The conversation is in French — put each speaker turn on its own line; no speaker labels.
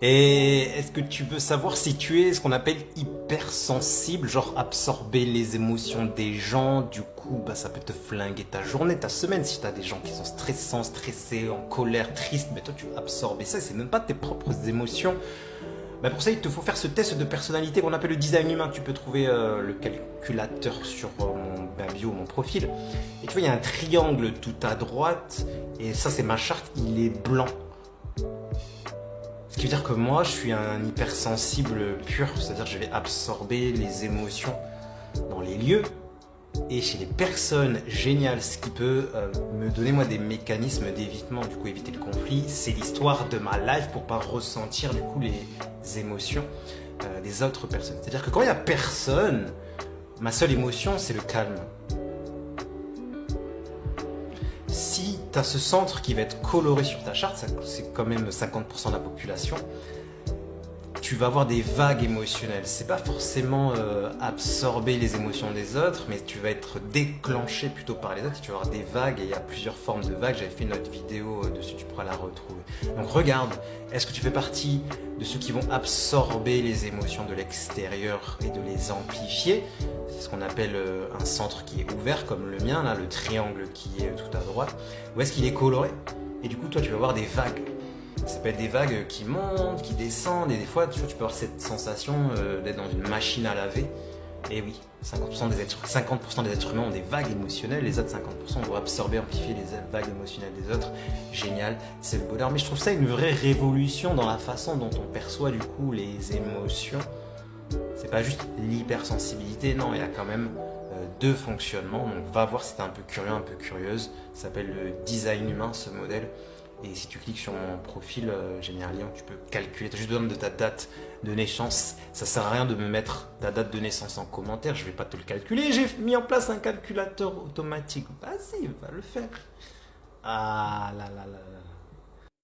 Et est-ce que tu veux savoir si tu es ce qu'on appelle hypersensible, genre absorber les émotions des gens, du coup bah ça peut te flinguer ta journée, ta semaine, si t'as des gens qui sont stressants, stressés, en colère, tristes, mais toi tu vas absorber ça, c'est même pas tes propres émotions. Bah pour ça il te faut faire ce test de personnalité qu'on appelle le design humain, tu peux trouver le calculateur sur ma bio, mon profil, et tu vois il y a un triangle tout à droite, et ça c'est ma charte, il est blanc. Ce qui veut dire que moi, je suis un hypersensible pur, c'est-à-dire que je vais absorber les émotions dans les lieux et chez les personnes géniales, ce qui peut me donner moi des mécanismes d'évitement, du coup éviter le conflit, c'est l'histoire de ma life pour pas ressentir du coup les émotions des autres personnes. C'est-à-dire que quand il y a personne, ma seule émotion c'est le calme. Si tu as ce centre qui va être coloré sur ta charte, c'est quand même 50% de la population, tu vas avoir des vagues émotionnelles. C'est pas forcément absorber les émotions des autres, mais tu vas être déclenché plutôt par les autres et tu vas avoir des vagues et il y a plusieurs formes de vagues. J'avais fait une autre vidéo dessus, tu pourras la retrouver. Donc regarde, est-ce que tu fais partie de ceux qui vont absorber les émotions de l'extérieur et de les amplifier? C'est ce qu'on appelle un centre qui est ouvert comme le mien, là, le triangle qui est tout à droite. Ou est-ce qu'il est coloré? Et du coup, toi, tu vas avoir des vagues. Ça peut être des vagues qui montent, qui descendent, et des fois, tu vois, tu peux avoir cette sensation d'être dans une machine à laver. Et oui, 50% des êtres humains ont des vagues émotionnelles, les autres 50% vont absorber, amplifier les vagues émotionnelles des autres. Génial, c'est le bonheur. Mais je trouve ça une vraie révolution dans la façon dont on perçoit du coup les émotions. C'est pas juste l'hypersensibilité, non, il y a quand même deux fonctionnements. Donc va voir si t'es un peu curieux, un peu curieuse. Ça s'appelle le design humain, ce modèle. Et si tu cliques sur mon profil, j'ai mis un lien où tu peux calculer. Tu as juste besoin de ta date de naissance. Ça sert à rien de me mettre ta date de naissance en commentaire. Je vais pas te le calculer. J'ai mis en place un calculateur automatique. Vas-y, va le faire. Ah là là là là.